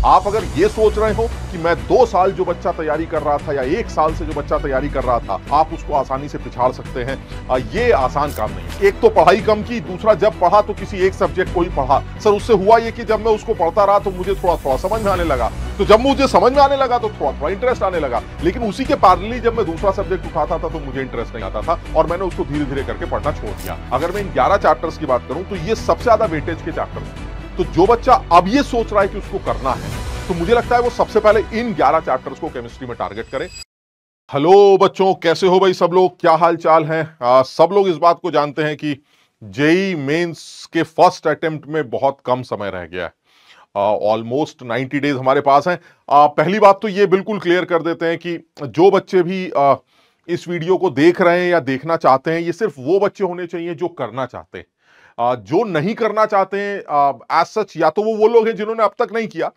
आप अगर ये सोच रहे हो कि मैं 2 साल जो बच्चा तैयारी कर रहा था या 1 साल से जो बच्चा तैयारी कर रहा था, आप उसको आसानी से पिछाड़ सकते हैं, ये आसान काम नहीं है। एक तो पढ़ाई कम की, दूसरा जब पढ़ा तो किसी एक सब्जेक्ट को ही पढ़ा। सर उससे हुआ ये कि जब मैं उसको पढ़ता रहा तो मुझे थोड़ा थोड़ा समझ में आने लगा, तो जब मुझे समझ में आने लगा तो थोड़ा थोड़ा इंटरेस्ट आने लगा, लेकिन उसी के पैरेलली जब मैं दूसरा सब्जेक्ट उठाता था तो मुझे इंटरेस्ट नहीं आता था और मैंने उसको धीरे धीरे करके पढ़ना छोड़ दिया। अगर मैं इन 11 चैप्टर्स की बात करूं तो ये सबसे ज्यादा वेटेज के चैप्टर्स हैं। तो जो बच्चा अब ये सोच रहा है कि उसको करना है, तो मुझे लगता है वो सबसे पहले इन 11 चैप्टर्स को केमिस्ट्री में टारगेट करे। हेलो बच्चों, कैसे हो भाई सब लोग, क्या हाल चाल है? सब लोग इस बात को जानते हैं कि जेई मेंस के फर्स्ट अटेम्प्ट में बहुत कम समय रह गया है। ऑलमोस्ट 90 डेज हमारे पास हैं। पहली बात तो ये बिल्कुल क्लियर कर देते हैं कि जो बच्चे भी इस वीडियो को देख रहे हैं या देखना चाहते हैं, ये सिर्फ वो बच्चे होने चाहिए जो करना चाहते हैं। जो नहीं करना चाहते हैं एज सच, या तो वो लोग हैं जिन्होंने अब तक नहीं किया,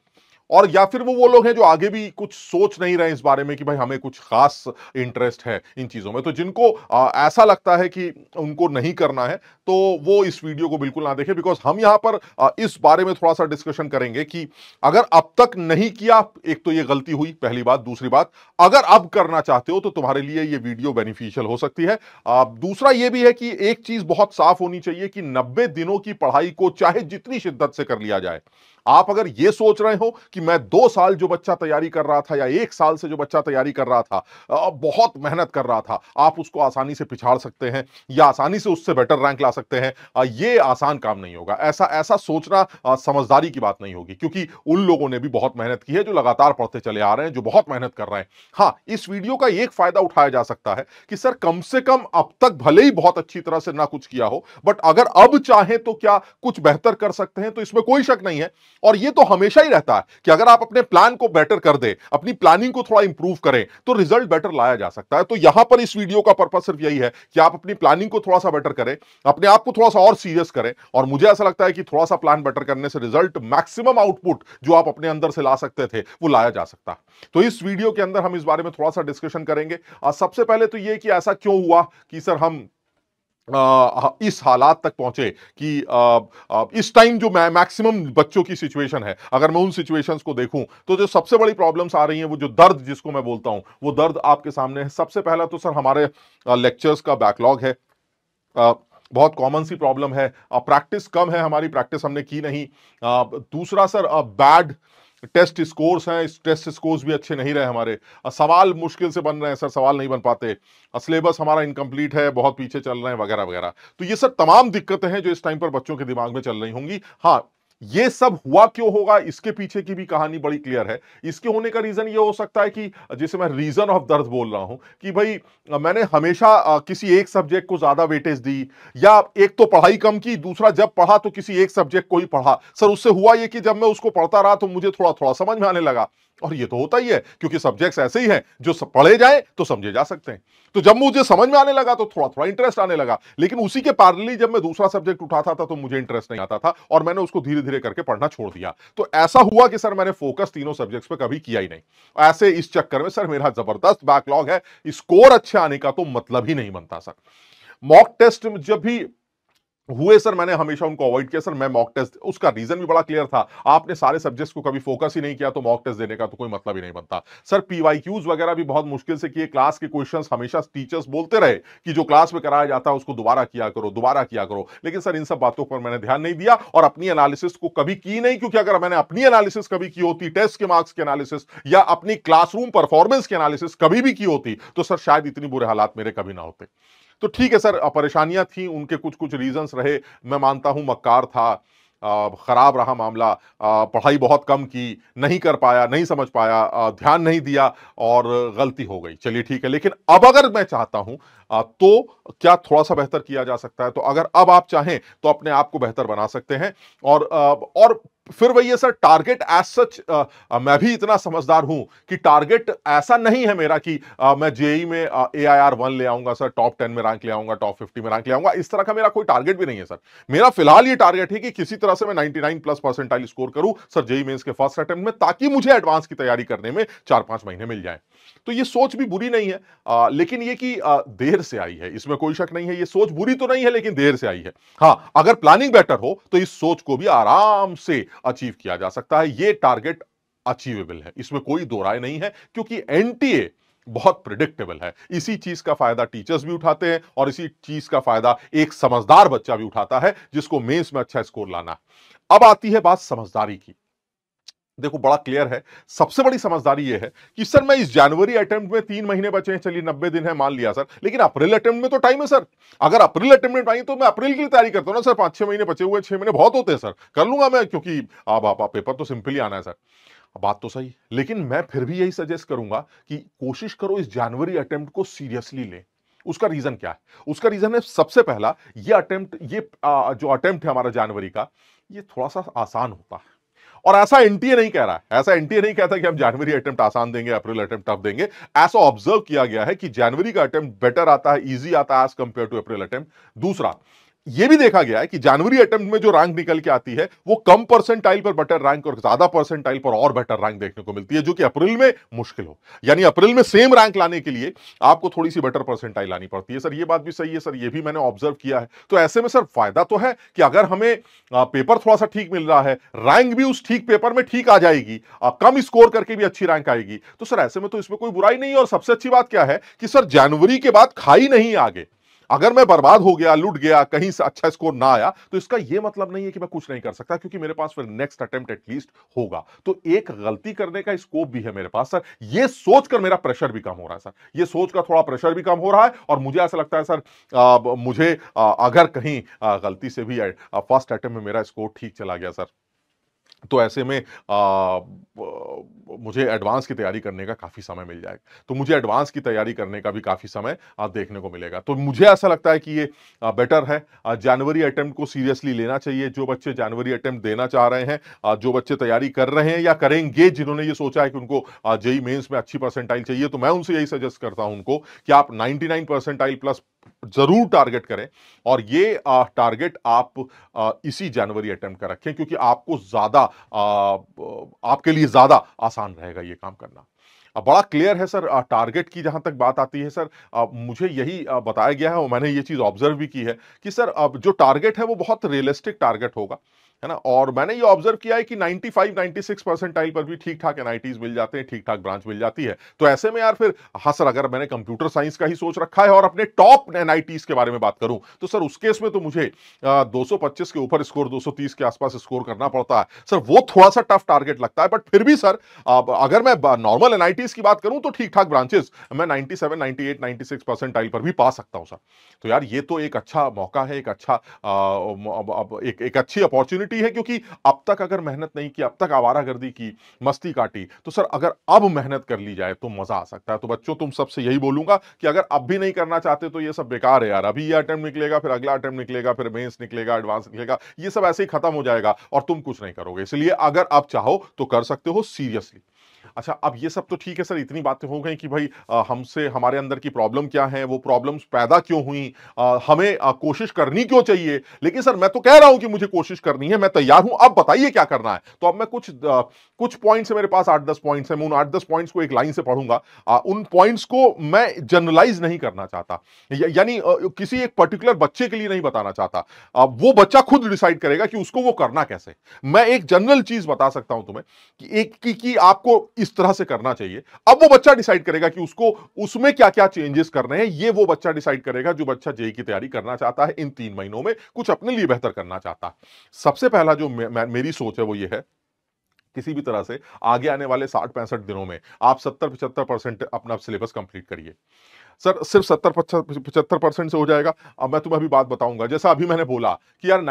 और या फिर वो लोग हैं जो आगे भी कुछ सोच नहीं रहे इस बारे में कि भाई हमें कुछ खास इंटरेस्ट है इन चीजों में। तो जिनको ऐसा लगता है कि उनको नहीं करना है तो वो इस वीडियो को बिल्कुल ना देखें, बिकॉज हम यहां पर इस बारे में थोड़ा सा डिस्कशन करेंगे कि अगर अब तक नहीं किया, एक तो ये गलती हुई पहली बात, दूसरी बात अगर अब करना चाहते हो तो तुम्हारे लिए ये वीडियो बेनिफिशियल हो सकती है। दूसरा ये भी है कि एक चीज बहुत साफ होनी चाहिए कि 90 दिनों की पढ़ाई को चाहे जितनी शिद्दत से कर लिया जाए, आप अगर ये सोच रहे हो कि मैं 2 साल जो बच्चा तैयारी कर रहा था या 1 साल से जो बच्चा तैयारी कर रहा था, बहुत मेहनत कर रहा था, आप उसको आसानी से पिछाड़ सकते हैं या आसानी से उससे बेटर रैंक ला सकते हैं, ये आसान काम नहीं होगा। ऐसा सोचना समझदारी की बात नहीं होगी, क्योंकि उन लोगों ने भी बहुत मेहनत की है जो लगातार पढ़ते चले आ रहे हैं, जो बहुत मेहनत कर रहे हैं। हाँ, इस वीडियो का एक फायदा उठाया जा सकता है कि सर कम से कम अब तक भले ही बहुत अच्छी तरह से ना कुछ किया हो, बट अगर अब चाहे तो क्या कुछ बेहतर कर सकते हैं, तो इसमें कोई शक नहीं है। और ये तो हमेशा ही रहता है कि अगर आप अपने प्लान को बेटर कर दे, अपनी प्लानिंग को थोड़ा इंप्रूव करें, तो रिजल्ट बेटर लाया जा सकता है। तो यहां पर इस वीडियो का पर्पस सिर्फ यही है कि आप अपनी प्लानिंग को थोड़ा सा बेटर करें, अपने आप को थोड़ा सा और सीरियस करें, और मुझे ऐसा लगता है कि थोड़ा सा प्लान बेटर करने से रिजल्ट, मैक्सिमम आउटपुट जो आप अपने अंदर से ला सकते थे वो लाया जा सकता है। तो इस वीडियो के अंदर हम इस बारे में थोड़ा सा डिस्कशन करेंगे। सबसे पहले तो ये कि ऐसा क्यों हुआ कि सर हम इस हालात तक पहुंचे कि इस टाइम जो मैक्सिमम बच्चों की सिचुएशन है, अगर मैं उन सिचुएशंस को देखूं तो जो सबसे बड़ी प्रॉब्लम्स आ रही हैं, वो जो दर्द जिसको मैं बोलता हूं, वो दर्द आपके सामने है। सबसे पहला तो सर हमारे लेक्चर्स का बैकलॉग है। बहुत कॉमन सी प्रॉब्लम है। प्रैक्टिस कम है हमारी, प्रैक्टिस हमने की नहीं। दूसरा सर बैड टेस्ट स्कोर्स हैं, टेस्ट स्कोर्स भी अच्छे नहीं रहे हमारे। सवाल मुश्किल से बन रहे हैं सर, सवाल नहीं बन पाते। सिलेबस हमारा इनकम्प्लीट है, बहुत पीछे चल रहे हैं, वगैरह वगैरह। तो ये सब तमाम दिक्कतें हैं जो इस टाइम पर बच्चों के दिमाग में चल रही होंगी। हाँ, ये सब हुआ क्यों होगा, इसके पीछे की भी कहानी बड़ी क्लियर है। इसके होने का रीजन ये हो सकता है कि जिसे मैं रीजन ऑफ दर्द बोल रहा हूं, कि भाई मैंने हमेशा किसी एक सब्जेक्ट को ज्यादा वेटेज दी, या एक तो पढ़ाई कम की, दूसरा जब पढ़ा तो किसी एक सब्जेक्ट को ही पढ़ा। सर उससे हुआ ये कि जब मैं उसको पढ़ता रहा तो मुझे थोड़ा थोड़ा समझ में आने लगा, और ये तो होता ही है क्योंकि सब्जेक्ट्स ऐसे ही हैं जो पढ़े जाए तो समझे जा सकते हैं। तो जब मुझे समझ में आने लगा तो थोड़ा थोड़ा इंटरेस्ट आने लगा, लेकिन उसी के पैरेलली जब मैं दूसरा सब्जेक्ट उठाता था तो मुझे इंटरेस्ट नहीं आता था और मैंने उसको धीरे धीरे करके पढ़ना छोड़ दिया। तो ऐसा हुआ कि सर मैंने फोकस तीनों सब्जेक्ट्स पे कभी किया ही नहीं। ऐसे इस चक्कर में सर मेरा जबरदस्त बैकलॉग है, स्कोर अच्छे आने का तो मतलब ही नहीं बनता सर। मॉक टेस्ट जब भी हुए सर, मैंने हमेशा उनको अवॉइड किया सर। मैं मॉक टेस्ट, उसका रीजन भी बड़ा क्लियर था, आपने सारे सब्जेक्ट्स को कभी फोकस ही नहीं किया तो मॉक टेस्ट देने का तो कोई मतलब ही नहीं बनता सर। पीवाईक्यूज वगैरह भी बहुत मुश्किल से किए, क्लास के क्वेश्चंस हमेशा टीचर्स बोलते रहे कि जो क्लास में कराया जाता है उसको दोबारा किया करो, दोबारा किया करो, लेकिन सर इन सब बातों पर मैंने ध्यान नहीं दिया और अपनी एनालिसिस को कभी की नहीं। क्योंकि अगर मैंने अपनी एनालिसिस कभी की होती, टेस्ट के मार्क्स की एनालिसिस या अपनी क्लासरूम परफॉर्मेंस की एनालिसिस कभी भी की होती, तो सर शायद इतनी बुरे हालात मेरे कभी ना होते। तो ठीक है सर, परेशानियां थी, उनके कुछ कुछ रीजंस रहे, मैं मानता हूं मक्कार था, खराब रहा मामला, पढ़ाई बहुत कम की, नहीं कर पाया, नहीं समझ पाया, ध्यान नहीं दिया और गलती हो गई। चलिए ठीक है, लेकिन अब अगर मैं चाहता हूं तो क्या थोड़ा सा बेहतर किया जा सकता है? तो अगर अब आप चाहें तो अपने आप को बेहतर बना सकते हैं। और फिर वही है सर, टारगेट एज सच, मैं भी इतना समझदार हूं कि टारगेट ऐसा नहीं है मेरा कि मैं जेई में AIR 1 ले आऊंगा सर, टॉप 10 में रैंक ले आऊंगा, टॉप 50 में रैंक ले आऊंगा। इस तरह का मेरा कोई टारगेट भी नहीं है सर। मेरा फिलहाल ये टारगेट है कि किसी तरह से मैं 99+ परसेंटाइल स्कोर करूं सर जेई मेंस के फर्स्ट अटेम्प्ट में, ताकि मुझे एडवांस की तैयारी करने में 4-5 महीने मिल जाए। तो ये सोच भी बुरी नहीं है, लेकिन ये कि देर से आई है, इसमें कोई शक नहीं है। ये सोच बुरी तो नहीं है लेकिन देर से आई है। हाँ, अगर प्लानिंग बेटर हो तो इस सोच को भी आराम से अचीव किया जा सकता है। ये टारगेट अचीवेबल है, इसमें कोई दो राय नहीं है, क्योंकि एनटीए बहुत प्रिडिक्टेबल है। इसी चीज का फायदा टीचर्स भी उठाते हैं और इसी चीज का फायदा एक समझदार बच्चा भी उठाता है जिसको मेंस में अच्छा स्कोर लाना है। अब आती है बात समझदारी की। देखो बड़ा क्लियर है, सबसे बड़ी समझदारी यह है कि सर मैं इस जनवरी अटेम्प्ट में 3 महीने बचे हैं, चलिए 90 दिन है मान लिया सर, लेकिन अप्रैल अटेम्प्ट में तो टाइम है सर। अगर अप्रैल अटेम्प्ट में टाइम तो मैं अप्रैल की तैयारी करता हूं ना सर, 5-6 महीने बचे हुए, 6 महीने बहुत होते हैं सर, कर लूंगा मैं, क्योंकि आप पेपर तो सिंपली आना है सर। बात तो सही, लेकिन मैं फिर भी यही सजेस्ट करूंगा कि कोशिश करो इस जनवरी अटेम्प्ट को सीरियसली लें। उसका रीजन क्या है? उसका रीजन है सबसे पहला, ये अटेम्प्ट, ये जो अटेम्प्ट है हमारा जनवरी का, ये थोड़ा सा आसान होता है। और ऐसा एनटीए नहीं कह रहा है, ऐसा एनटीए नहीं कहता कि हम जनवरी अटेम्प्ट आसान देंगे, अप्रैल अटेम्प्ट टफ देंगे। ऐसा ऑब्जर्व किया गया है कि जनवरी का अटेम्प्ट बेटर आता है, इजी आता है as compare to April attempt. दूसरा, यह भी देखा गया है कि जनवरी अटेम्प्ट में जो रैंक निकल के आती है वो कम परसेंटाइल पर बेटर रैंक और ज्यादा परसेंटाइल पर और बेटर रैंक देखने को मिलती है, जो कि अप्रैल में मुश्किल हो। यानी अप्रैल में सेम रैंक लाने के लिए आपको थोड़ी सी बेटर परसेंटाइल लानी पड़ती है। सर ये बात भी सही है सर, ये भी मैंने ऑब्जर्व किया है। तो ऐसे में सर फायदा तो है कि अगर हमें पेपर थोड़ा सा ठीक मिल रहा है, रैंक भी उस ठीक पेपर में ठीक आ जाएगी, कम स्कोर करके भी अच्छी रैंक आएगी, तो सर ऐसे में तो इसमें कोई बुराई नहीं है। और सबसे अच्छी बात क्या है कि सर जनवरी के बाद खाई नहीं आगे। अगर मैं बर्बाद हो गया, लूट गया, कहीं से अच्छा स्कोर ना आया, तो इसका यह मतलब नहीं है कि मैं कुछ नहीं कर सकता, क्योंकि मेरे पास फिर नेक्स्ट अटेम्प्ट एटलीस्ट होगा। तो एक गलती करने का स्कोप भी है मेरे पास सर। यह सोचकर मेरा प्रेशर भी कम हो रहा है सर, यह सोचकर थोड़ा प्रेशर भी कम हो रहा है। और मुझे ऐसा लगता है सर, मुझे अगर कहीं गलती से भी फर्स्ट अटेम्प्ट में मेरा स्कोर ठीक चला गया सर, तो ऐसे में मुझे एडवांस की तैयारी करने का काफी समय मिल जाएगा। तो मुझे एडवांस की तैयारी करने का भी काफी समय देखने को मिलेगा। तो मुझे ऐसा लगता है कि ये बेटर है। जनवरी अटेम्प्ट को सीरियसली लेना चाहिए। जो बच्चे जनवरी अटेम्प्ट देना चाह रहे हैं, जो बच्चे तैयारी कर रहे हैं या करेंगे, जिन्होंने ये सोचा है कि उनको जेई मेंस में अच्छी परसेंटाइल चाहिए, तो मैं उनसे यही सजेस्ट करता हूं उनको कि आप 99 परसेंटाइल प्लस जरूर टारगेट करें। और ये टारगेट आप इसी जनवरी अटेम्प्ट का रखें, क्योंकि आपको ज्यादा आपके लिए ज्यादा आसान रहेगा ये काम करना। अब बड़ा क्लियर है सर। टारगेट की जहां तक बात आती है सर, मुझे यही बताया गया है और मैंने ये चीज ऑब्जर्व भी की है कि सर अब जो टारगेट है वो बहुत रियलिस्टिक टारगेट होगा, है ना। और मैंने ये ऑब्जर्व किया है कि 95-96 परसेंटाइल पर भी ठीक ठाक एनआईटीज मिल जाते हैं, ठीक ठाक ब्रांच मिल जाती है। तो ऐसे में यार फिर, हाँ सर, अगर मैंने कंप्यूटर साइंस का ही सोच रखा है और अपने टॉप एनआईटीज के बारे में बात करूं, तो सर उस केस में तो मुझे 225 के ऊपर स्कोर, 230 के आसपास स्कोर करना पड़ता है सर। वो थोड़ा सा टफ टारगेट लगता है, बट फिर भी सर अगर मैं नॉर्मल एनआईटीज की बात करूं तो ठीक ठाक ब्रांचेस मैं 97, 98, 96 परसेंटाइल पर भी पा सकता हूं सर। तो यार ये तो एक अच्छा मौका है, एक अच्छा एक अच्छी अपॉर्चुनिटी है, क्योंकि अब तक अगर मेहनत नहीं की, अब तक आवारागर्दी की, मस्ती काटी, तो सर अगर अब मेहनत कर ली जाए तो मजा आ सकता है। तो बच्चों, तुम सबसे यही बोलूंगा कि अगर अब भी नहीं करना चाहते तो ये सब बेकार है यार। अभी ये अटेम्प्ट निकलेगा, फिर अगला अटेम्प्ट निकलेगा, फिर मेंस निकलेगा, एडवांस निकलेगा, ये सब ऐसे ही खत्म हो जाएगा और तुम कुछ नहीं करोगे। इसलिए अगर अब चाहो तो कर सकते हो सीरियसली। अच्छा, अब ये सब तो ठीक है सर, इतनी बातें हो गई कि भाई हमसे, हमारे अंदर की प्रॉब्लम क्या है, वो प्रॉब्लम्स पैदा क्यों हुई, हमें कोशिश करनी क्यों चाहिए। लेकिन सर मैं तो कह रहा हूं कि मुझे कोशिश करनी है, मैं तैयार हूं, अब बताइए क्या करना है। तो अब मैं कुछ पॉइंट्स है मेरे पास, 8-10 पॉइंट्स है, मैं उन 8-10 पॉइंट्स को एक लाइन से पढ़ूंगा। उन पॉइंट्स को मैं जनरलाइज नहीं करना चाहता, यानी किसी एक पर्टिकुलर बच्चे के लिए नहीं बताना चाहता। वो बच्चा खुद डिसाइड करेगा कि उसको वो करना कैसे। मैं एक जनरल चीज बता सकता हूं तुम्हें कि आपको इस तरह से करना चाहिए। अब वो बच्चा डिसाइड करेगा कि उसको उसमें क्या क्या चेंजेस करने हैं। ये वो बच्चा डिसाइड करेगा जो बच्चा जेईई की तैयारी करना चाहता है, इन 3 महीनों में कुछ अपने लिए बेहतर करना चाहता है। सबसे पहला जो मेरी सोच है वो ये है, किसी भी तरह से आगे आने वाले 60-65 दिनों में आप 70-75% अपना सिलेबस कंप्लीट करिए। सर सिर्फ 70-75% से हो जाएगा? अब मैं तुम्हें अभी बात बताऊंगा। जैसा अभी मैंने बोला कि यार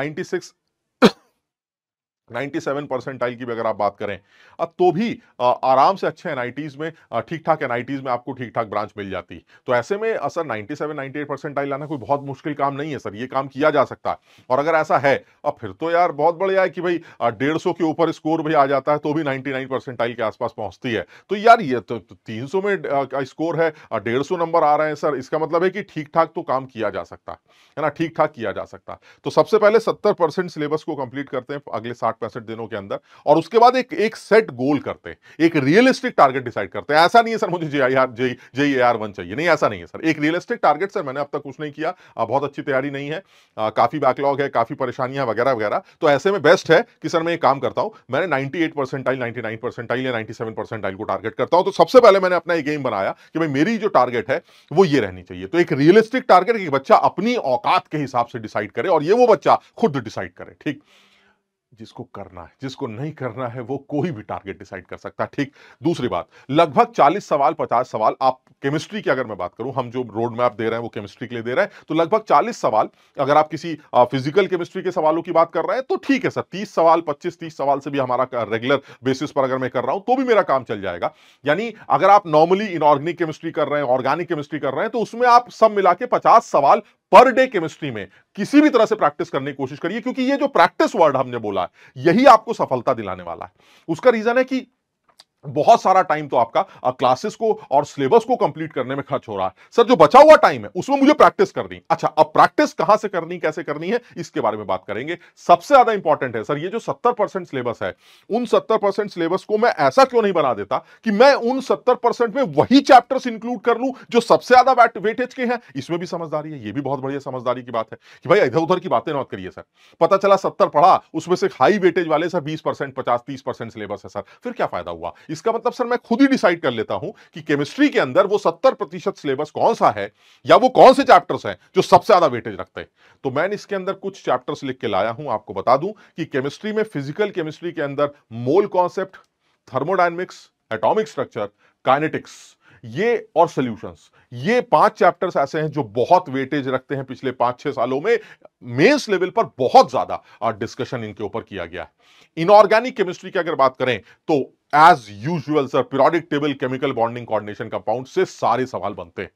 97 परसेंटाइल की भी अगर आप बात करें, तो भी आराम से अच्छे एनआईटीज में, ठीक ठाक एनआईटीज में आपको ठीक ठाक ब्रांच मिल जाती। तो ऐसे में सर 97-98 परसेंटाइल लाना कोई बहुत मुश्किल काम नहीं है सर, ये काम किया जा सकता है। और अगर ऐसा है, और फिर तो यार बहुत बढ़िया है कि भाई 150 के ऊपर स्कोर भी आ जाता है तो भी 99 परसेंटाइल के आसपास पहुंचती है। तो यार ये तो 300 में का स्कोर है, 150 नंबर आ रहे हैं सर, इसका मतलब है कि ठीक ठाक तो काम किया जा सकता है ना, ठीक ठाक किया जा सकता है। तो सबसे पहले 70% सिलेबस को कंप्लीट करते हैं अगले 60 60-65 दिनों के अंदर, और उसके बाद एक सेट गोल करते हैं, एक रियलिस्टिक टारगेट डिसाइड करते हैं। ऐसा नहीं है सर मुझे JER1 चाहिए, नहीं ऐसा नहीं है सर। एक रियलिस्टिक टारगेट, सर मैंने अब तक कुछ नहीं किया, बहुत अच्छी तैयारी नहीं है, काफी बैकलॉग है, काफी परेशानियां वगैरह वगैरह, तो ऐसे में बेस्ट है कि सर मैं एक काम करता हूं, मैंने 98 परसेंटाइल, 99 परसेंटाइल या 97 परसेंटाइल को टारगेट करता हूं। तो सबसे पहले मैंने अपना एक गेम बनाया कि भाई मेरी जो टारगेट है वो ये रहनी चाहिए। तो एक रियलिस्टिक टारगेट कि बच्चा अपनी औकात के हिसाब से डिसाइड करे, और ये वो बच्चा खुद डिसाइड करे, ठीक। जिसको करना है, जिसको नहीं करना है वो कोई भी टारगेट डिसाइड कर सकता है, ठीक। दूसरी बात, लगभग 40 सवाल 50 सवाल, आप केमिस्ट्री की अगर मैं बात करूं, हम जो रोड मैप दे रहे हैं वो केमिस्ट्री के लिए दे रहे हैं, तो लगभग 40 सवाल। अगर आप किसी फिजिकल केमिस्ट्री के सवालों की बात कर रहे हैं तो ठीक है सर, 30 सवाल 25-30 सवाल से भी हमारा रेगुलर बेसिस पर अगर मैं कर रहा हूं तो भी मेरा काम चल जाएगा। यानी अगर आप नॉर्मली इनऑर्गेनिक केमिस्ट्री कर रहे हैं, ऑर्गेनिक केमिस्ट्री कर रहे हैं, तो उसमें आप सब मिला के 50 सवाल पर डे केमिस्ट्री में किसी भी तरह से प्रैक्टिस करने की कोशिश करिए, क्योंकि ये जो प्रैक्टिस वर्ड हमने बोला है यही आपको सफलता दिलाने वाला है। उसका रीजन है कि बहुत सारा टाइम तो आपका क्लासेस को और सिलेबस को कंप्लीट करने में खर्च हो रहा है। सर जो बचा हुआ टाइम है उसमें मुझे प्रैक्टिस करनी। अच्छा, अब प्रैक्टिस कहां से करनी, कैसे करनी है, इसके बारे में बात करेंगे। सबसे ज्यादा इंपॉर्टेंट है सर ये जो 70% सिलेबस है, उन 70% सिलेबस को मैं ऐसा क्यों नहीं बना देता कि मैं उन 70% में वही चैप्टर्स इंक्लूड कर लूं जो सबसे ज्यादा वेटेज के हैं। इसमें भी समझदारी है, ये भी बहुत बढ़िया समझदारी की बात है कि भाई इधर उधर की बातें मत करिए सर। पता चला 70 पढ़ा, उसमें से हाई वेटेज वाले सर 20%, 50-30% सिलेबस है सर, फिर क्या फायदा हुआ। इसका मतलब सर मैं खुद ही डिसाइड कर लेता हूं कि केमिस्ट्री के अंदर वो 70% सिलेबस कौन सा है, या वो कौन से चैप्टर्स हैं जो सबसे ज्यादा वेटेज रखते हैं। तो मैंने इसके अंदर कुछ चैप्टर्स लिख के लाया हूं। आपको बता दूं कि केमिस्ट्री में, फिजिकल केमिस्ट्री के अंदर mole concept, thermodynamics, atomic structure, kinetics, ये और सॉल्यूशंस, ये 5 चैप्टर्स ऐसे हैं जो बहुत वेटेज रखते हैं। पिछले 5-6 सालों में मेंस लेवल पर बहुत ज्यादा डिस्कशन इनके ऊपर किया गया है। इनऑर्गेनिक केमिस्ट्री की अगर बात करें तो as usual sir periodic table, chemical bonding, coordination, compound से सारे सवाल बनते हैं।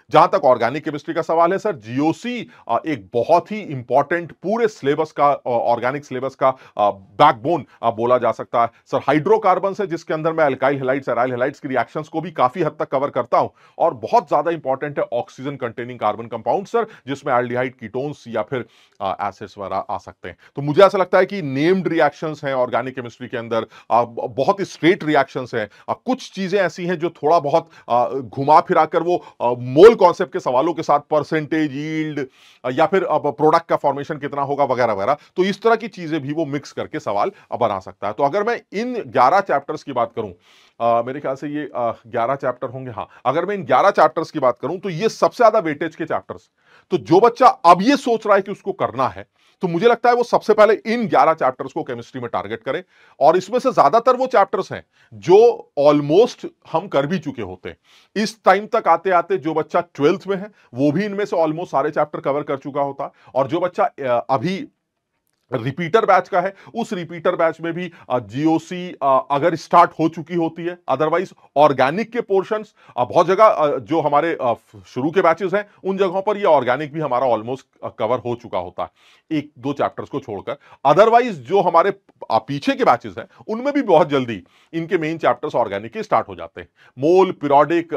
जहां तक ऑर्गेनिक केमिस्ट्री का सवाल है सर, जीओसी एक बहुत ही इंपॉर्टेंट पूरे सिलेबस का, ऑर्गेनिक सिलेबस का बैकबोन बोला जा सकता है सर। हाइड्रोकार्बन है जिसके अंदर मैं अल्काइल हैलाइड्स, एराइल हैलाइड्स की रिएक्शंस को भी काफी हद तक कवर करता हूं। और बहुत ज्यादा इंपॉर्टेंट है oxygen containing carbon compound sir, जिसमें एल्डिहाइड, कीटोन्स या फिर एसिड्स वगैरह आ सकते हैं। तो मुझे ऐसा लगता है कि नेम्ड रिएक्शंस हैं ऑर्गेनिक केमिस्ट्री के अंदर, बहुत स्ट्रेट रिएक्शंस हैं। कुछ चीजें ऐसी हैं जो थोड़ा बहुत घुमा फिरा कर वो मोल कॉन्सेप्ट के सवालों के साथ परसेंटेज, यील्ड या फिर प्रोडक्ट का फॉर्मेशन कितना होगा वगैरह वगैरह, तो इस तरह की चीजें भी वो मिक्स करके सवाल बना सकता है। तो अगर मैं इन 11 चैप्टर्स की बात करूं, मेरे ख्याल से ये 11 चैप्टर होंगे, हाँ, अगर मैं इन 11 चैप्टर्स की बात करूं तो ये सबसे ज्यादा वेटेज के चैप्टर्स। तो जो बच्चा अब ये सोच रहा है कि उसको करना है, तो मुझे लगता है वो सबसे पहले इन 11 चैप्टर्स को केमिस्ट्री में टारगेट करे। और इसमें से ज्यादातर वो चैप्टर्स हैं जो ऑलमोस्ट हम कर भी चुके होते हैं। इस टाइम तक आते आते जो बच्चा 12th में है वो भी इनमें से ऑलमोस्ट सारे चैप्टर कवर कर चुका होता है। और जो बच्चा अभी रिपीटर बैच का है, उस रिपीटर बैच में भी जीओसी अगर स्टार्ट हो चुकी होती है, अदरवाइज ऑर्गेनिक के पोर्शंस बहुत जगह जो हमारे शुरू के बैचेस हैं उन जगहों पर ये ऑर्गेनिक भी हमारा ऑलमोस्ट कवर हो चुका होता है, 1-2 चैप्टर्स को छोड़कर। अदरवाइज जो हमारे पीछे के बैचेस हैं उनमें भी बहुत जल्दी इनके मेन चैप्टर्स ऑर्गेनिक के स्टार्ट हो जाते हैं। Mole, periodic,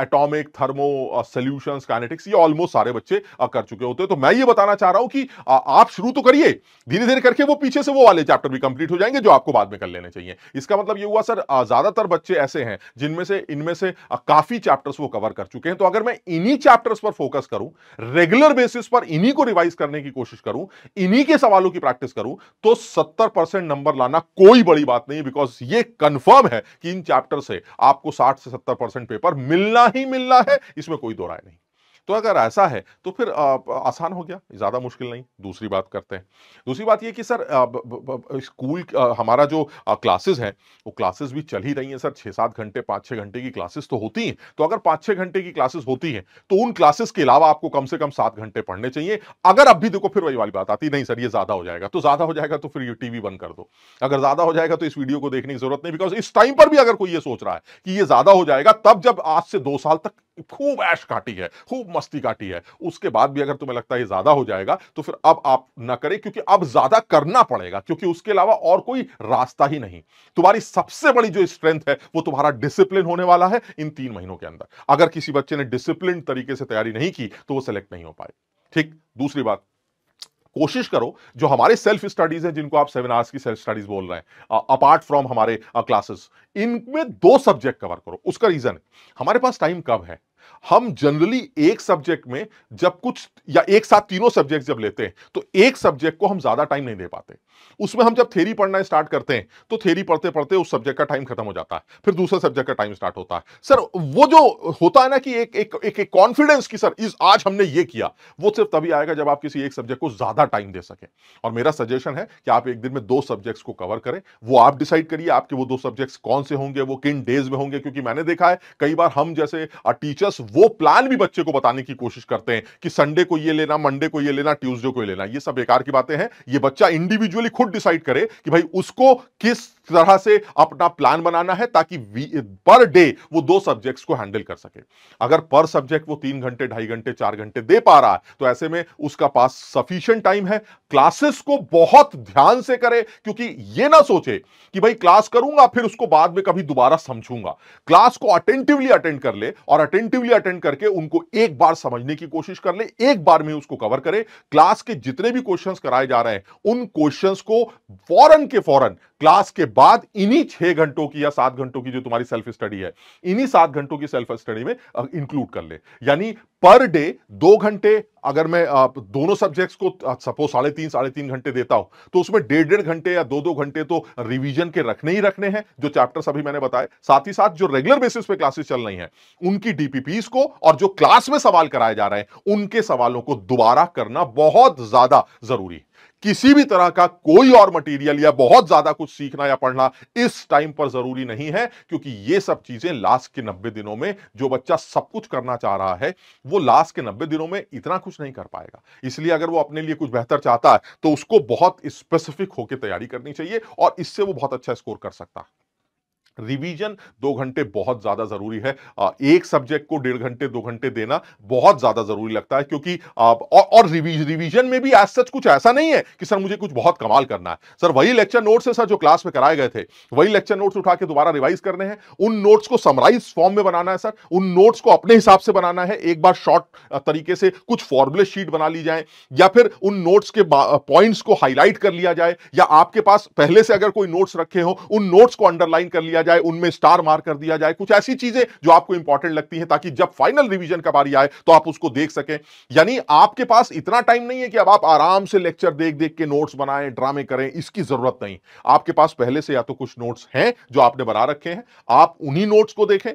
atomic, thermo, solutions, kinetics, ये ऑलमोस्ट सारे बच्चे कर चुके होते हैं। तो मैं ये बताना चाह रहा हूं कि आप शुरू तो करिए, धीरे धीरे करके वो पीछे से वो वाले चैप्टर भी कंप्लीट हो जाएंगे जो आपको बाद में कर लेने चाहिए। इसका मतलब ये हुआ सर ज्यादातर बच्चे ऐसे हैं जिनमें से इनमें से काफी चैप्टर्स वो कवर कर चुके हैं। तो अगर मैं इन्हीं चैप्टर्स पर फोकस करूं, रेगुलर बेसिस पर इन्हीं को रिवाइज करने की कोशिश करूं, इन्हीं के सवालों की प्रैक्टिस करूं, तो 70% नंबर लाना कोई बड़ी बात नहीं है। बिकॉज ये कंफर्म है कि इन चैप्टर से आपको 60 से 70% पेपर मिलना ही मिलना है, इसमें कोई दो राय नहीं। तो अगर ऐसा है तो फिर आसान हो गया, ज्यादा मुश्किल नहीं। दूसरी बात करते हैं। दूसरी बात ये कि सर स्कूल हमारा जो क्लासेस हैं वो क्लासेस भी चल ही रही हैं सर, 6-7 घंटे 5-6 घंटे की क्लासेस तो होती हैं। तो अगर 5-6 घंटे की क्लासेस होती हैं तो उन क्लासेस के अलावा आपको कम से कम 7 घंटे पढ़ने चाहिए। अगर अब भी देखो फिर वही वाली बात आती नहीं सर ये ज्यादा हो जाएगा, तो ज्यादा हो जाएगा तो फिर ये टीवी बंद कर दो। अगर ज्यादा हो जाएगा तो इस वीडियो को देखने की जरूरत नहीं। बिकॉज इस टाइम पर भी अगर कोई ये सोच रहा है कि ये ज्यादा हो जाएगा, तब जब आज से 2 साल तक खूब ऐश काटी है, खूब मस्ती काटी है, उसके बाद भी अगर तुम्हें लगता है ये ज्यादा हो जाएगा तो फिर अब आप ना करें, क्योंकि अब ज्यादा करना पड़ेगा, क्योंकि उसके अलावा और कोई रास्ता ही नहीं। तुम्हारी सबसे बड़ी जो स्ट्रेंथ है वो तुम्हारा डिसिप्लिन होने वाला है इन 3 महीनों के अंदर। अगर किसी बच्चे ने डिसिप्लिन तरीके से तैयारी नहीं की तो वो सिलेक्ट नहीं हो पाए। ठीक। दूसरी बात, कोशिश करो जो हमारे सेल्फ स्टडीज हैं, जिनको आप 7 आवर्स की सेल्फ स्टडीज बोल रहे हैं, अपार्ट फ्रॉम हमारे क्लासेस, इनमें 2 सब्जेक्ट कवर करो। उसका रीजन है, हमारे पास टाइम कब है, हम जनरली एक सब्जेक्ट में जब कुछ या एक साथ तीनों सब्जेक्ट जब लेते हैं तो एक सब्जेक्ट को हम ज्यादा टाइम नहीं दे पाते। उसमें हम जब थ्योरी पढ़ना स्टार्ट करते हैं तो थ्योरी पढ़ते पढ़ते उस सब्जेक्ट का टाइम खत्म हो जाता है, फिर दूसरे सब्जेक्ट का टाइम स्टार्ट होता है। सर वो जो होता है ना कि एक कॉन्फिडेंस की सर इस आज हमने ये किया, वो सिर्फ तभी आएगा जब आप किसी एक सब्जेक्ट को ज्यादा टाइम दे सके। और मेरा सजेशन है कि आप एक दिन में 2 सब्जेक्ट्स को कवर करें। वो आप डिसाइड करिए आपके वो 2 सब्जेक्ट्स कौन से होंगे, वो किन डेज में होंगे, क्योंकि मैंने देखा है कई बार हम जैसे टीचर्स वो प्लान भी बच्चे को बताने की कोशिश करते हैं कि संडे को ये लेना, मंडे को ये लेना, ट्यूसडे को ये लेना। ये सब बेकार की बातें हैं। ये बच्चा इंडिविजुअली खुद डिसाइड करे कि भाई उसको किस तरह से अपना प्लान बनाना है ताकि पर डे वो 2 सब्जेक्ट्स को हैंडल कर सके। अगर पर सब्जेक्ट वो 3 घंटे, 2.5 घंटे, 4 घंटे दे पा रहा है तो ऐसे में उसका पास सफिशिएंट टाइम है। क्लासेस को बहुत ध्यान से करे, क्योंकि ये ना सोचे कि भाई क्लास करूंगा फिर उसको बाद में कभी दोबारा समझूंगा। क्लास को अटेंटिवली अटेंड कर ले और अटेंटिवली अटेंड करके उनको एक बार समझने की कोशिश कर ले, एक बार में उसको कवर करे। क्लास के जितने भी क्वेश्चंस कराए जा रहे हैं उन क्वेश्चंस को फौरन के फौरन क्लास के बाद इन्हीं 6 घंटों की या 7 घंटों की जो तुम्हारी सेल्फ स्टडी है, इन्हीं 7 घंटों की सेल्फ स्टडी में इंक्लूड कर ले। यानी पर डे 2 घंटे, अगर मैं दोनों सब्जेक्ट्स को सपोज 3.5 घंटे देता हूं तो उसमें 1.5 घंटे या 2 घंटे तो रिवीजन के रखने ही रखने हैं, जो चैप्टर्स अभी मैंने बताए। साथ ही साथ जो रेगुलर बेसिस पे क्लासेस चल रही हैं उनकी डीपीपीस को, और जो क्लास में सवाल कराए जा रहे हैं उनके सवालों को दोबारा करना बहुत ज्यादा जरूरी है। किसी भी तरह का कोई और मटेरियल या बहुत ज्यादा कुछ सीखना या पढ़ना इस टाइम पर जरूरी नहीं है, क्योंकि ये सब चीजें लास्ट के 90 दिनों में जो बच्चा सब कुछ करना चाह रहा है वो लास्ट के 90 दिनों में इतना कुछ नहीं कर पाएगा। इसलिए अगर वो अपने लिए कुछ बेहतर चाहता है तो उसको बहुत स्पेसिफिक होकर तैयारी करनी चाहिए और इससे वो बहुत अच्छा स्कोर कर सकता है। रिवीजन 2 घंटे बहुत ज्यादा जरूरी है। एक सब्जेक्ट को 1.5 घंटे 2 घंटे देना बहुत ज्यादा जरूरी लगता है, क्योंकि और रिवीजन में भी एज सच कुछ ऐसा नहीं है कि सर मुझे कुछ बहुत कमाल करना है। सर वही लेक्चर नोट्स है सर जो क्लास में कराए गए थे, वही लेक्चर नोट्स उठा के दोबारा रिवाइज करने हैं। उन नोट्स को समराइज फॉर्म में बनाना है सर, उन नोट्स को अपने हिसाब से बनाना है। एक बार शॉर्ट तरीके से कुछ फॉर्मूले शीट बना ली जाए, या फिर उन नोट्स के पॉइंट्स को हाईलाइट कर लिया जाए, या आपके पास पहले से अगर कोई नोट्स रखे हो उन नोट्स को अंडरलाइन कर लिया जाए, उनमें स्टार मार्क कर दिया जाए। कुछ ऐसी चीजें जो आपको इंपॉर्टेंट लगती हैं ताकि जब फाइनल रिवीजन का बारी आए तो आप उसको देख सकें। यानी आपके पास इतना टाइम नहीं है कि अब आप आराम से लेक्चर देख देख के नोट्स बनाएं, ड्रामे करें, इसकी जरूरत नहीं। आपके पास पहले से या तो कुछ नोट्स हैं जो आपने बना रखे हैं, आप उन्हीं नोट्स को देखें,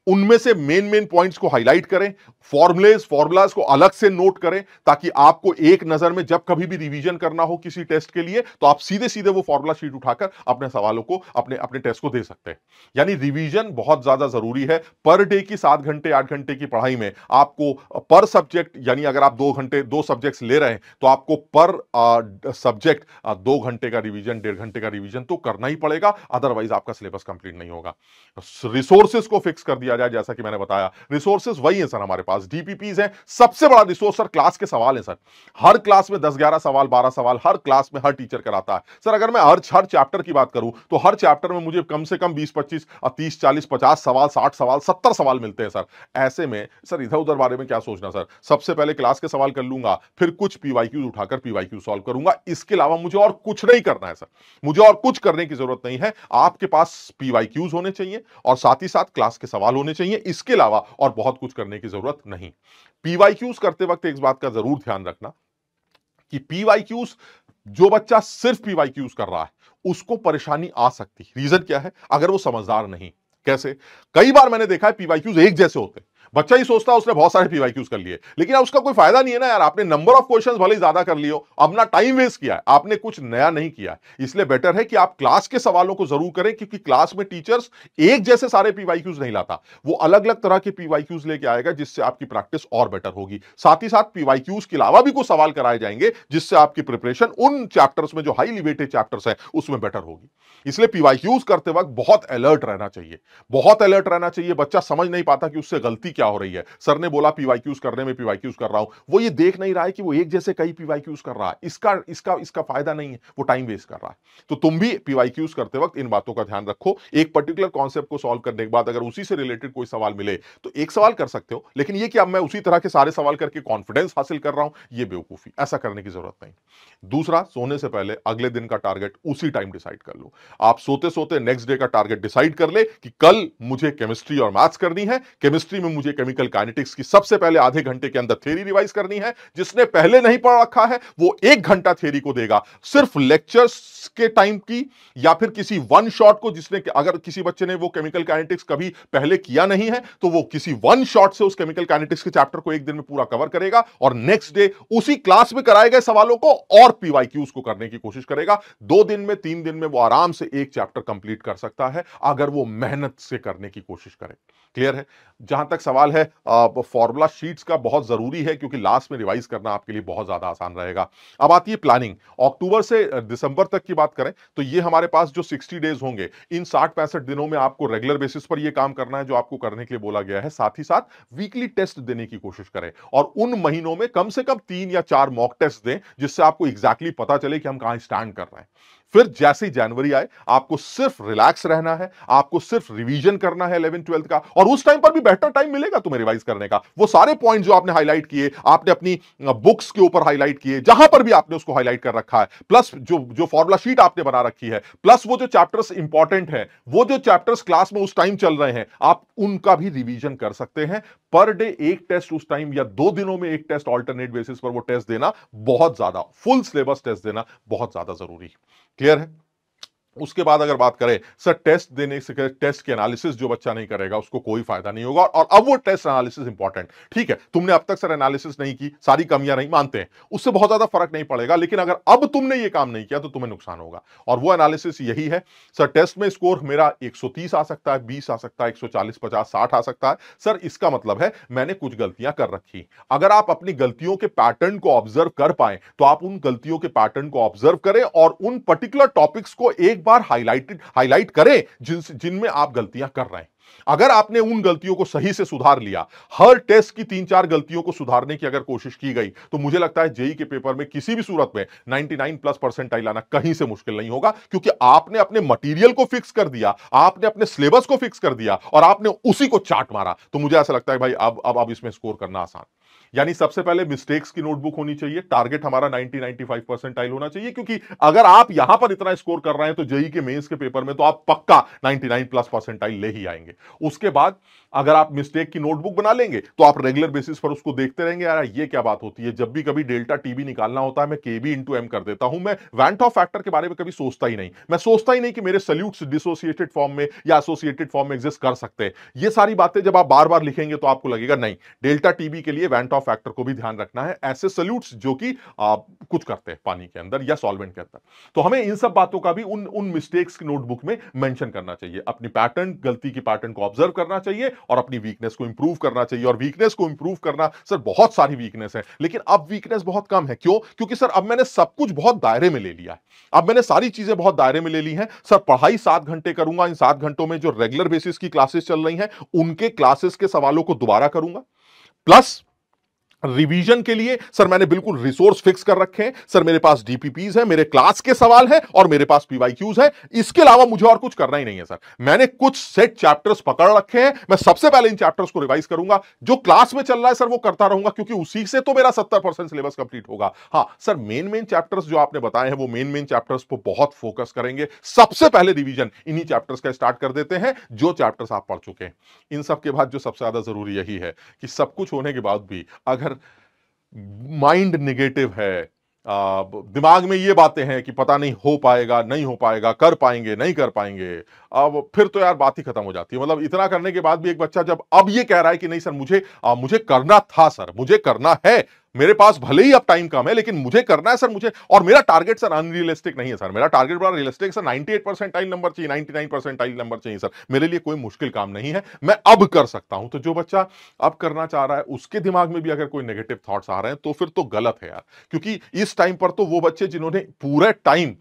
उनमें से मेन पॉइंट्स को हाईलाइट करें, फॉर्मूलाज को अलग से नोट करें, ताकि आपको एक नजर में जब कभी भी रिवीजन करना हो किसी टेस्ट के लिए तो आप सीधे सीधे वो फॉर्मूला शीट उठाकर अपने सवालों को अपने टेस्ट को दे सकते हैं। यानी रिवीजन बहुत ज्यादा जरूरी है। पर डे की 7 घंटे 8 घंटे की पढ़ाई में आपको पर सब्जेक्ट, यानी अगर आप 2 घंटे 2 सब्जेक्ट्स ले रहे हैं तो आपको पर सब्जेक्ट 2 घंटे का रिवीजन, 1.5 घंटे का रिवीजन तो करना ही पड़ेगा, अदरवाइज आपका सिलेबस कंप्लीट नहीं होगा। रिसोर्सेज को फिक्स कर दिया जाए, जैसा कि मैंने बताया रिसोर्सेज वही है सर, हमारे पास डीपीपीज हैं। सबसे बड़ा रिसोर्स सर क्लास के सवाल है सर। हर क्लास में 10-11 सवाल, 12 सवाल हर क्लास में हर टीचर कराता है। सर अगर मैं हर चैप्टर की बात करूं तो हर चैप्टर में मुझे कम से कम 20-25 30 40 50 सवाल, 60 सवाल, 70 सवाल मिलते हैं सर। ऐसे में सर इधर उधर बारे में क्या सोचना सर, सबसे पहले क्लास के सवाल कर लूंगा, फिर कुछ पीवाईक्यूज उठाकर पीवाईक्यू सॉल्व करूंगा। इसके अलावा मुझे और कुछ नहीं करना है सर, मुझे और कुछ करने की जरूरत नहीं है। आपके पास पीवाईक्यूज होने चाहिए और साथ ही साथ क्लास के सवाल होने चाहिए, इसके अलावा और बहुत कुछ करने की जरूरत नहीं। पीवाईक्यूज करते वक्त एक बात का जरूर ध्यान रखना कि पीवाईक्यूज, जो बच्चा सिर्फ पीवाईक्यूज कर रहा है उसको परेशानी आ सकती है। रीजन क्या है? अगर वो समझदार नहीं। कैसे? कई बार मैंने देखा है पीवाईक्यूज एक जैसे होते हैं, बच्चा ही सोचता है उसने बहुत सारे पीवाईक्यूज कर लिए, लेकिन उसका कोई फायदा नहीं है ना यार। आपने नंबर ऑफ क्वेश्चंस भले ही ज्यादा कर लियो, अपना टाइम वेस्ट किया है, आपने कुछ नया नहीं किया है। इसलिए बेटर है कि आप क्लास के सवालों को जरूर करें, क्योंकि क्लास में टीचर्स एक जैसे सारे पीवाईक्यूज नहीं लाता, वो अलग अलग तरह के पीवाईक्यूज लेके आएगा, जिससे आपकी प्रैक्टिस और बेटर होगी। साथ ही साथ पीवाईक्यूज के अलावा भी कुछ सवाल कराए जाएंगे, जिससे आपकी प्रिपरेशन उन चैप्टर्स में जो हाईली वेटेड चैप्टर्स हैं उसमें बेटर होगी। इसलिए पीवाईक्यूज करते वक्त बहुत अलर्ट रहना चाहिए, बहुत अलर्ट रहना चाहिए। बच्चा समझ नहीं पाता कि उससे गलती गलती क्या हो रही है। सर ने बोला पीवाईक्यूज करने में पीवाईक्यूज कर रहा हूं, वो ये देख नहीं रहा है कि वो एक जैसे कई पीवाईक्यूज कर रहा है, इसका इसका इसका फायदा नहीं है, वो टाइम वेस्ट कर रहा है। तो तुम भी पीवाईक्यूज करते वक्त इन बातों का ध्यान रखो। एक पर्टिकुलर कॉन्सेप्ट को सॉल्व करने के बाद अगर उसी से रिलेटेड कोई सवाल मिले तो एक सवाल कर सकते हो, लेकिन ये कि अब मैं उसी तरह के सारे सवाल करके कॉन्फिडेंस हासिल कर रहा हूं, ये बेवकूफी, ऐसा करने की जरूरत नहीं। दूसरा, सोने से पहले अगले दिन का टारगेट उसी टाइम डिसाइड कर लो। आप सोते सोते नेक्स्ट डे का टारगेट डिसाइड कर ले कि कल मुझे केमिस्ट्री और मैथ्स करनी है, केमिस्ट्री में मुझे केमिकल काइनेटिक्स की सबसे पहले आधे घंटे के अंदर थ्योरी रिवाइज करनी है। जिसने पहले नहीं पढ़ रखा है वो 1 घंटा थ्योरी को देगा, सिर्फ लेक्चर्स के टाइम की, या फिर किसी वन शॉट को, जिसने, अगर किसी बच्चे ने वो केमिकल काइनेटिक्स कभी पहले किया नहीं है तो वो किसी वन शॉट से उस केमिकल काइनेटिक्स के चैप्टर को एक दिन में पूरा कवर करेगा और नेक्स्ट डे उसी क्लास में कराए गए सवालों को और पीवाईक्यूज को करने की कोशिश करेगा। 2 दिन में 3 दिन में वो आराम से एक चैप्टर कंप्लीट कर सकता है अगर वो मेहनत से करने की कोशिश करे। क्लियर है। जहां तक सवाल है फॉर्मूला शीट्स का, बहुत जरूरी है क्योंकि लास्ट में रिवाइज करना आपके लिए बहुत ज्यादा आसान रहेगा। अब आती है प्लानिंग। अक्टूबर से दिसंबर तक की बात करें तो ये हमारे पास जो 60 डेज होंगे, इन 60-65 दिनों में आपको रेगुलर बेसिस पर ये काम करना है जो आपको करने के लिए बोला गया है। साथ ही साथ वीकली टेस्ट देने की कोशिश करें और उन महीनों में कम से कम 3 या 4 मॉक टेस्ट दें जिससे आपको एग्जैक्टली पता चले कि हम कहां स्टैंड कर रहे हैं। फिर जैसे ही जनवरी आए आपको सिर्फ रिलैक्स रहना है, आपको सिर्फ रिवीजन करना है 11th-12th का, और उस टाइम पर भी बेटर टाइम मिलेगा तुम्हें रिवाइज करने का। वो सारे पॉइंट जो आपने हाईलाइट किए, आपने अपनी बुक्स के ऊपर हाईलाइट किए, जहां पर भी आपने उसको हाईलाइट कर रखा है, प्लस जो फॉर्मुला शीट आपने बना रखी है, प्लस वो जो चैप्टर्स इंपॉर्टेंट है, वो जो चैप्टर्स क्लास में उस टाइम चल रहे हैं, आप उनका भी रिवीजन कर सकते हैं। पर डे एक टेस्ट उस टाइम, या 2 दिनों में एक टेस्ट ऑल्टरनेट बेसिस पर वो टेस्ट देना बहुत ज्यादा, फुल सिलेबस टेस्ट देना बहुत ज्यादा जरूरी है। क्लियर है। उसके बाद अगर बात करें सर टेस्ट देने से, टेस्ट के एनालिसिस जो बच्चा नहीं करेगा उसको कोई फायदा नहीं होगा, और अब वो टेस्ट एनालिसिस इंपॉर्टेंट, ठीक है, तुमने अब तक सर एनालिसिस नहीं की, सारी कमियां नहीं मानते हैं, उससे बहुत ज्यादा फर्क नहीं पड़ेगा, लेकिन अगर अब तुमने ये काम नहीं किया तो तुम्हें नुकसान होगा। और वो एनालिसिस यही है, सर टेस्ट में स्कोर मेरा 130 आ सकता है, 20 आ सकता है, 140, 50, 60 आ सकता है, सर इसका मतलब है मैंने कुछ गलतियां कर रखी। अगर आप अपनी गलतियों के पैटर्न को ऑब्जर्व कर पाए तो आप उन गलतियों के पैटर्न को ऑब्जर्व करें और उन पर्टिकुलर टॉपिक्स को एक बार हाईलाइट करें जिनमें आप गलतियां कर रहे हैं। अगर आपने उन गलतियों को सही से सुधार लिया, हर टेस्ट की 3-4 गलतियों को सुधारने की अगर कोशिश की गई, तो मुझे लगता है जेई के पेपर में किसी भी सूरत में 99+ परसेंटाइल आना कहीं से मुश्किल नहीं होगा, क्योंकि आपने अपने मटेरियल को फिक्स कर दिया, आपने अपने सिलेबस को फिक्स कर दिया और आपने उसी को चाट मारा। तो मुझे ऐसा लगता है भाई अब इसमें स्कोर करना आसान। यानी सबसे पहले मिस्टेक्स की नोटबुक होनी चाहिए, टारगेट हमारा 90-95 परसेंटाइल होना चाहिए, क्योंकि अगर आप यहां पर इतना स्कोर कर रहे हैं तो जेई के मेंस के पेपर में तो आप पक्का 99+ परसेंटाइल ले ही आएंगे। उसके बाद अगर आप मिस्टेक की नोटबुक बना लेंगे तो आप रेगुलर बेसिस पर उसको देखते रहेंगे, यार ये क्या बात होती है, जब भी कभी डेल्टा टीबी निकालना होता है मैं केबी इंटू एम कर देता हूं, मैं वैन ऑफ फैक्टर के बारे में कभी सोचता ही नहीं, मैं सोचता ही नहीं कि मेरे सल्यूट्स डिसोसिएटेड फॉर्म में या एसोसिएटेड फॉर्म में एग्जिस्ट कर सकते हैं। ये सारी बातें जब आप बार बार लिखेंगे तो आपको लगेगा नहीं, डेल्टा टीबी के लिए वैन ऑफ फैक्टर को भी ध्यान रखना है, ऐसे सल्यूट्स जो कि कुछ करते हैं पानी के अंदर या सॉल्वेंट के अंदर। तो हमें इन सब बातों का भी उन मिस्टेक्स की नोटबुक में मेंशन करना चाहिए, अपनी पैटर्न, गलती की पैटर्न को ऑब्जर्व करना चाहिए और अपनी वीकनेस को इंप्रूव करना चाहिए। और वीकनेस को इंप्रूव करना, सर बहुत सारी वीकनेस है लेकिन अब वीकनेस बहुत कम है। क्यों? क्योंकि सर अब मैंने सब कुछ बहुत दायरे में ले लिया है, अब मैंने सारी चीजें बहुत दायरे में ले ली हैं। सर पढ़ाई 7 घंटे करूंगा, इन 7 घंटों में जो रेगुलर बेसिस की क्लासेस चल रही हैं उनके क्लासेस के सवालों को दोबारा करूंगा, प्लस रिवीजन के लिए सर मैंने बिल्कुल रिसोर्स फिक्स कर रखे हैं। सर मेरे पास डीपीपीज है, मेरे क्लास के सवाल है और मेरे पास पीवाईक्यूज है, इसके अलावा मुझे और कुछ करना ही नहीं है। सर मैंने कुछ सेट चैप्टर्स पकड़ रखे हैं, मैं सबसे पहले इन चैप्टर्स को रिवाइज करूंगा, जो क्लास में चल रहा है सर वो करता रहूंगा, क्योंकि उसी से तो मेरा 70% सिलेबस कंप्लीट होगा। हाँ सर मेन चैप्टर्स जो आपने बताए हैं वो मेन चैप्टर्स पर बहुत फोकस करेंगे। सबसे पहले रिवीजन इन्हीं चैप्टर्स का स्टार्ट कर देते हैं जो चैप्टर्स आप पढ़ चुके हैं। इन सब के बाद जो सबसे ज्यादा जरूरी यही है कि सब कुछ होने के बाद भी अगर माइंड निगेटिव है, दिमाग में ये बातें हैं कि पता नहीं हो पाएगा नहीं हो पाएगा, कर पाएंगे नहीं कर पाएंगे, अब फिर तो यार बात ही खत्म हो जाती है। मतलब इतना करने के बाद भी एक बच्चा जब अब ये कह रहा है कि नहीं सर मुझे करना था, सर मुझे करना है, मेरे पास भले ही अब टाइम कम है लेकिन मुझे करना है सर, मुझे, और मेरा टारगेट सर अनरियलिस्टिक नहीं है सर, मेरा टारगेट बड़ा रियलिस्टिक सर, 98 परसेंटाइल नंबर चाहिए, 99 परसेंटाइल नंबर चाहिए सर, मेरे लिए कोई मुश्किल काम नहीं है, मैं अब कर सकता हूं। तो जो बच्चा अब करना चाह रहा है उसके दिमाग में भी अगर कोई नेगेटिव थॉट्स आ रहे हैं तो फिर तो गलत है यार, क्योंकि इस टाइम पर तो वो बच्चे जिन्होंने पूरा टाइम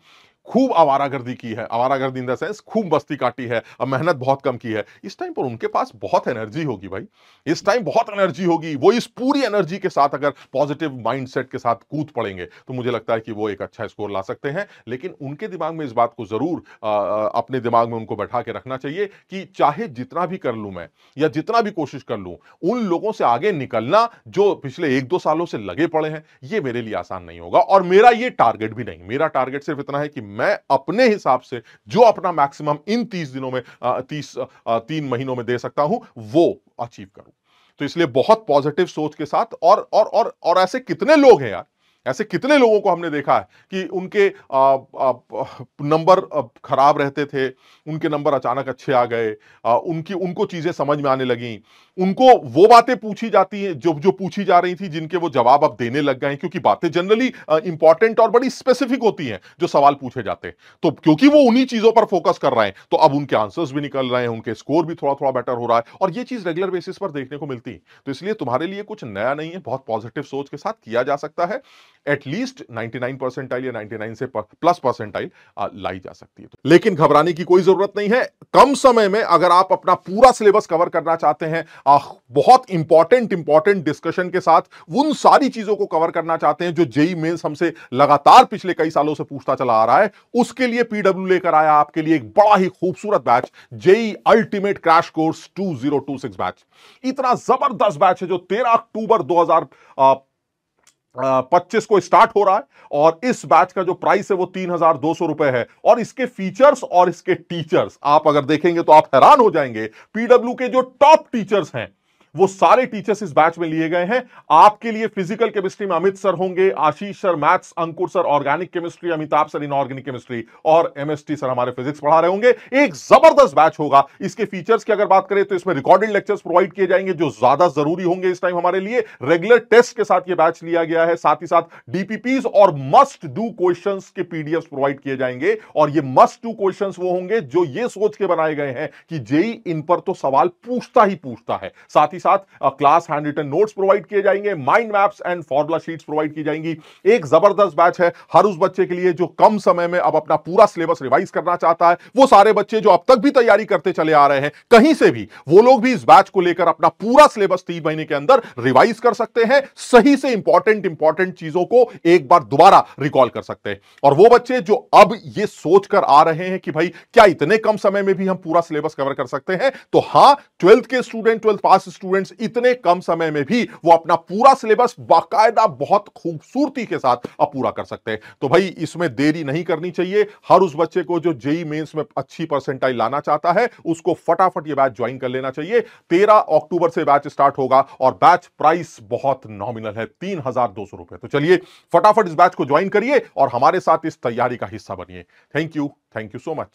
खूब आवारागर्दी की है, आवारागर्दी इन द सेंस खूब मस्ती काटी है, मेहनत बहुत कम की है, इस टाइम पर उनके पास बहुत एनर्जी होगी भाई, इस टाइम बहुत एनर्जी होगी। वो इस पूरी एनर्जी के साथ अगर पॉजिटिव माइंडसेट के साथ कूद पड़ेंगे तो मुझे लगता है कि वो एक अच्छा स्कोर ला सकते हैं। लेकिन उनके दिमाग में इस बात को जरूर अपने दिमाग में उनको बैठा के रखना चाहिए कि चाहे जितना भी कर लूं मैं या जितना भी कोशिश कर लूं, उन लोगों से आगे निकलना जो पिछले 1-2 सालों से लगे पड़े हैं, ये मेरे लिए आसान नहीं होगा। और मेरा ये टारगेट भी नहीं, मेरा टारगेट सिर्फ इतना है कि मैं अपने हिसाब से जो अपना मैक्सिमम इन 30 दिनों में 3 महीनों में दे सकता हूं वो अचीव करूं। तो इसलिए बहुत पॉजिटिव सोच के साथ और ऐसे कितने लोग हैं यार, ऐसे कितने लोगों को हमने देखा है कि उनके नंबर खराब रहते थे, उनके नंबर अचानक अच्छे आ गए, उनको चीजें समझ में आने लगी, उनको वो बातें पूछी जाती हैं जो पूछी जा रही थी, जिनके वो जवाब अब देने लग गए, क्योंकि बातें जनरली इंपॉर्टेंट और बड़ी स्पेसिफिक होती हैं जो सवाल पूछे जाते हैं। तो क्योंकि वो उन्हीं चीजों पर फोकस कर रहे हैं तो अब उनके आंसर्स भी निकल रहे हैं, उनके स्कोर भी थोड़ा थोड़ा बेटर हो रहा है, और ये चीज रेगुलर बेसिस पर देखने को मिलती है। तो इसलिए तुम्हारे लिए कुछ नया नहीं है, बहुत पॉजिटिव सोच के साथ किया जा सकता है। एटलीस्ट 99 परसेंटाइल या 99 से प्लस परसेंटाइल लाई जा सकती है। लेकिन घबराने की कोई जरूरत नहीं है। कम समय में अगर आप अपना पूरा सिलेबस कवर करना चाहते हैं, बहुत इंपॉर्टेंट डिस्कशन के साथ उन सारी चीजों को कवर करना चाहते हैं जो जेई मेंस हमसे लगातार पिछले कई सालों से पूछता चला आ रहा है, उसके लिए पीडब्ल्यू लेकर आया आपके लिए एक बड़ा ही खूबसूरत batch, JEE ultimate crash course 2026 batch. इतना जबरदस्त बैच है जो 13 अक्टूबर 2025 को स्टार्ट हो रहा है, और इस बैच का जो प्राइस है वो 3,200 रुपए है। और इसके फीचर्स और इसके टीचर्स आप अगर देखेंगे तो आप हैरान हो जाएंगे। पीडब्ल्यू के जो टॉप टीचर्स हैं वो सारे टीचर्स इस बैच में लिए गए हैं। आपके लिए फिजिकल केमिस्ट्री में अमित सर होंगे, Ashish sir maths, Ankur sir organic chemistry, Amitabh sir inorganic chemistry, और एमएसटी सर हमारे फिजिक्स पढ़ा रहे होंगे। एक जबरदस्त बैच होगा। इसके फीचर्स की अगर बात करें तो इसमें रिकॉर्डेड लेक्चर्स प्रोवाइड किए जाएंगे जो ज्यादा जरूरी होंगे इस टाइम हमारे लिए। रेगुलर टेस्ट के साथ ये बैच लिया गया है, साथ ही साथ डीपीपीज और मस्ट डू क्वेश्चंस के पीडीएफ प्रोवाइड किए जाएंगे। और ये मस्ट डू क्वेश्चंस वो होंगे जो ये सोच के बनाए गए हैं कि जेई इन पर तो सवाल पूछता ही पूछता है। साथ ही साथ class hand written notes provide किए जाएंगे, mind maps and formula sheets provide की जाएंगी। एक जबरदस्त बैच है हर उस बच्चे के लिए जो कम समय में अब अपना पूरा सिलेबस रिवाइज करना चाहता है। वो सारे बच्चे जो अब तक भी तैयारी करते चले आ रहे हैं कहीं से भी, वो लोग भी इस बैच को लेकर अपना पूरा सिलेबस 3 महीने के अंदर रिवाइज कर सकते हैं, सही से इंपॉर्टेंट चीजों को एक बार दोबारा रिकॉल कर सकते हैं। और वो बच्चे जो अब ये सोचकर आ रहे हैं कि भाई क्या इतने कम समय में भी हम पूरा सिलेबस कवर कर सकते हैं, तो हां, 12th के स्टूडेंट, 12th पास स्टूडेंट्स इतने कम समय में भी वो अपना पूरा सिलेबस बाकायदा बहुत खूबसूरती के साथ अब पूरा कर सकते हैं। तो भाई इसमें देरी नहीं करनी चाहिए। हर उस बच्चे को जो जेई मेंस में अच्छी परसेंटाइल लाना चाहता है उसको फटाफट ये बैच ज्वाइन कर लेना चाहिए। 13 अक्टूबर से बैच स्टार्ट होगा और बैच प्राइस बहुत नॉमिनल है, 3,200 रुपए। तो चलिए फटाफट इस बैच को ज्वाइन करिए और हमारे साथ इस तैयारी का हिस्सा बनिए। Thank you so much.